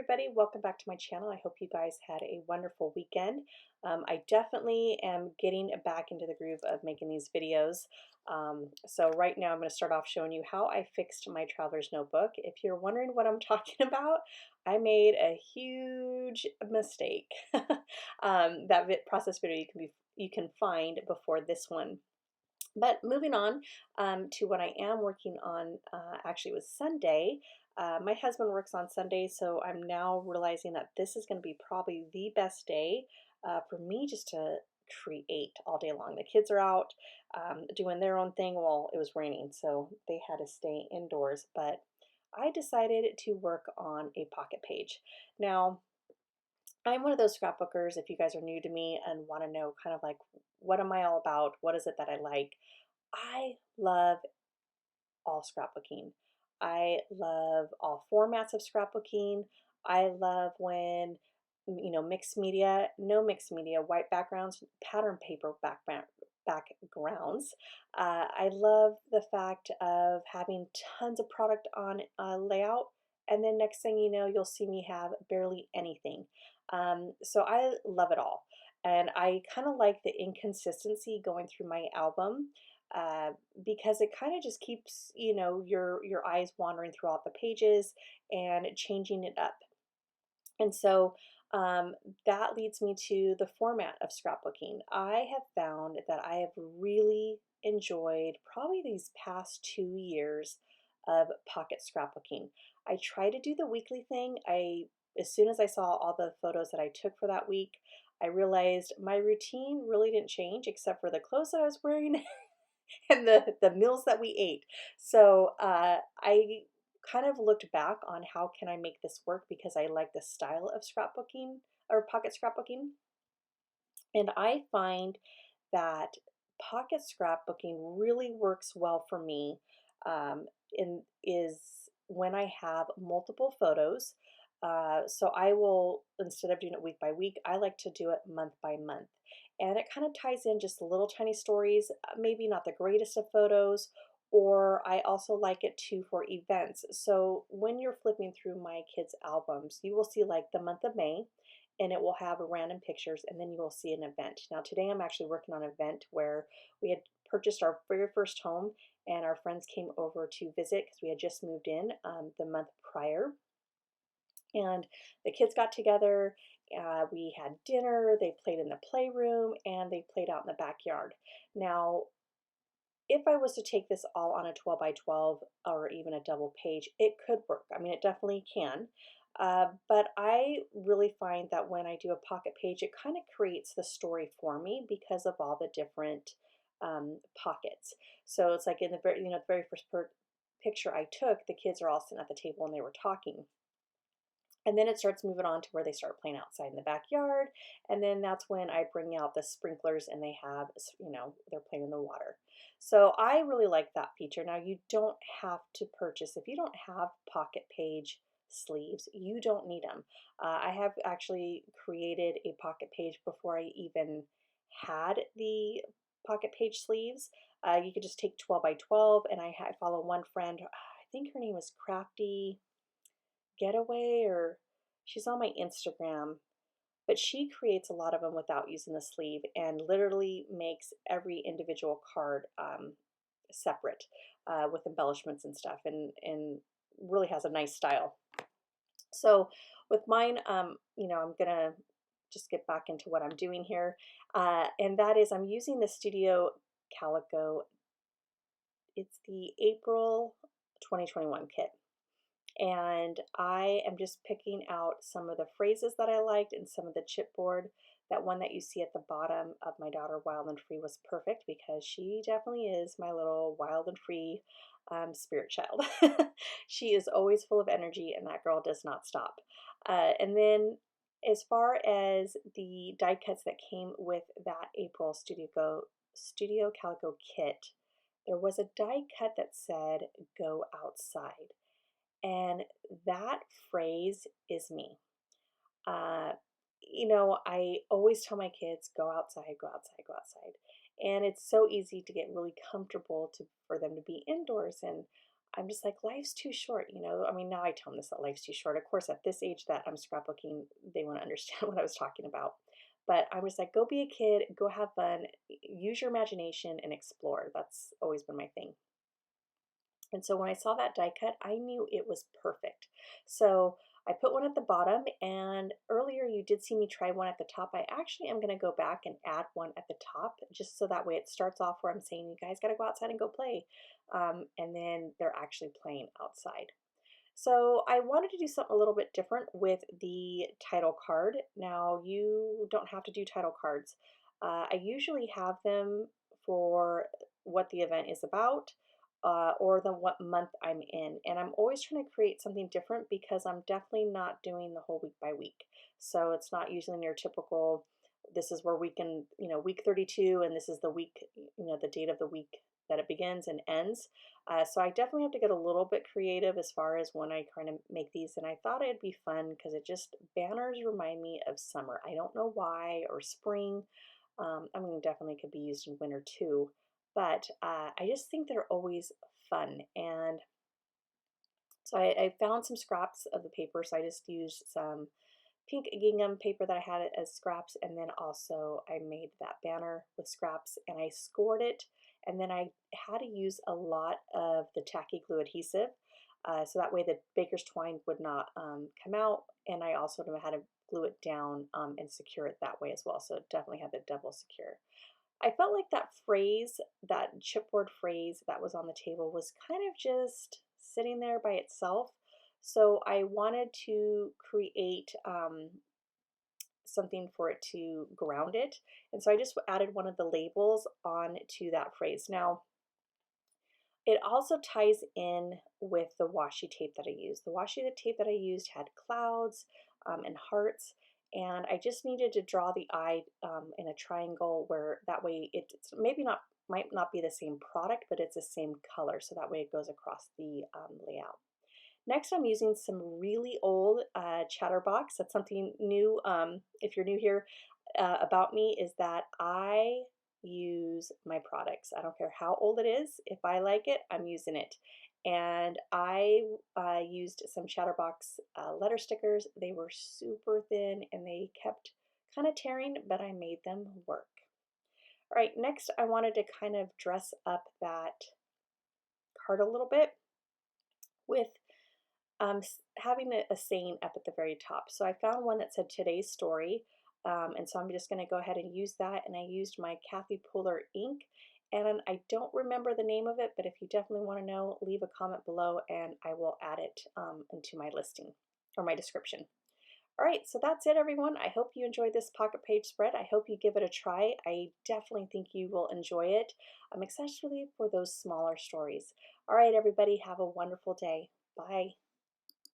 everybody, welcome back to my channel. I hope you guys had a wonderful weekend. I definitely am getting back into the groove of making these videos. So right now I'm going to start off showing you how I fixed my traveler's notebook. If you're wondering what I'm talking about, I made a huge mistake. Process video you can find before this one. But moving on to what I am working on, actually it was Sunday. My husband works on Sundays, so I'm now realizing that this is going to be probably the best day for me just to create all day long. The kids are out doing their own thing. Well, it was raining, so they had to stay indoors, but I decided to work on a pocket page. Now, I'm one of those scrapbookers, if you guys are new to me and want to know kind of like what am I all about? What is it that I like? I love all scrapbooking. I love all formats of scrapbooking. I love when, mixed media, no mixed media, white backgrounds, pattern paper backgrounds. I love the fact of having tons of product on layout, and then next thing you know, you'll see me have barely anything. So I love it all. And I kind of like the inconsistency going through my album uh, because it kind of just keeps your eyes wandering throughout the pages and changing it up. And so um, that leads me to the format of scrapbooking. I have found that I have really enjoyed probably these past 2 years of pocket scrapbooking. I try to do the weekly thing. As soon as I saw all the photos that I took for that week, I realized my routine really didn't change except for the clothes that I was wearing and the meals that we ate. So I kind of looked back on how can I make this work because I like the style of scrapbooking or pocket scrapbooking. And I find that pocket scrapbooking really works well for me in is when I have multiple photos. So I will, instead of doing it week by week, I like to do it month by month. And it kind of ties in just little tiny stories, maybe not the greatest of photos, or I also like it too for events. So when you're flipping through my kids' albums, you will see like the month of May, and it will have random pictures, and then you will see an event. Now today I'm actually working on an event where we had purchased our very first home, and our friends came over to visit because we had just moved in the month prior. And the kids got together, we had dinner, they played in the playroom, and they played out in the backyard. Now, if I was to take this all on a 12 by 12 or even a double page, it could work. I mean, it definitely can. But I really find that when I do a pocket page, it kind of creates the story for me because of all the different pockets. So it's like in the very first picture I took, the kids are all sitting at the table and they were talking. And then it starts moving on to where they start playing outside in the backyard. And then that's when I bring out the sprinklers and they have, they're playing in the water. So I really like that feature. Now you don't have to purchase, if you don't have pocket page sleeves, you don't need them. I have actually created a pocket page before I even had the pocket page sleeves. You could just take 12 by 12 and I follow one friend, I think her name is Crafty Getaway, or she's on my Instagram, but she creates a lot of them without using the sleeve and literally makes every individual card separate with embellishments and stuff, and really has a nice style. So with mine, I'm gonna just get back into what I'm doing here, and that is I'm using the Studio Calico. It's the April 2021 kit. And I am just picking out some of the phrases that I liked and some of the chipboard. That one that you see at the bottom of my daughter Wild and Free was perfect because she definitely is my little wild and free spirit child. She is always full of energy and that girl does not stop. And then as far as the die cuts that came with that April Studio Calico kit, there was a die cut that said go outside. And that phrase is me. Uh, I always tell my kids, go outside, go outside, go outside. And it's so easy to get really comfortable for them to be indoors. And I'm just like, life's too short, you know. I mean, now I tell them this, that life's too short. Of course, at this age that I'm scrapbooking, they want to understand what I was talking about. But I was like, go be a kid, go have fun, use your imagination and explore. That's always been my thing. And so when I saw that die cut, I knew it was perfect. So I put one at the bottom, and earlier you did see me try one at the top. I actually am going to go back and add one at the top, just so that way it starts off where I'm saying you guys got to go outside and go play. And then they're actually playing outside. So I wanted to do something a little bit different with the title card. Now you don't have to do title cards. I usually have them for what the event is about, or the what month I'm in. And I'm always trying to create something different because I'm definitely not doing the whole week by week. So it's not usually your typical, this is where we can, week 32, and this is the week, the date of the week that it begins and ends. So I definitely have to get a little bit creative as far as when I kind of make these. And I thought it'd be fun because it just, banners remind me of summer. I don't know why, or spring. I mean, definitely could be used in winter too, but I just think they're always fun. And so I found some scraps of the paper, so I just used some pink gingham paper that I had as scraps, and then also I made that banner with scraps and I scored it, and then I had to use a lot of the tacky glue adhesive, so that way the baker's twine would not come out, and I also know how to glue it down and secure it that way as well, so it definitely had the double secure. I felt like that phrase, that chipboard phrase that was on the table, was kind of just sitting there by itself. So I wanted to create something for it to ground it. And so I just added one of the labels on to that phrase. Now, it also ties in with the washi tape that I used. The washi tape that I used had clouds and hearts, and I just needed to draw the eye in a triangle where that way it's maybe not, might not be the same product, but it's the same color, so that way it goes across the layout. Next, I'm using some really old Chatterbox. That's something new. If you're new here, about me is that I use my products. I don't care how old it is. If I like it, I'm using it. And I used some Chatterbox letter stickers. They were super thin and they kept kind of tearing, but I made them work. All right, next I wanted to kind of dress up that card a little bit with having a saying up at the very top. So I found one that said today's story. And so I'm just going to go ahead and use that. And I used my Kathy Puller ink. And I don't remember the name of it, but if you definitely want to know, leave a comment below and I will add it into my listing or my description. All right, so that's it, everyone. I hope you enjoyed this pocket page spread. I hope you give it a try. I definitely think you will enjoy it. I'm excited for those smaller stories. All right, everybody, have a wonderful day. Bye.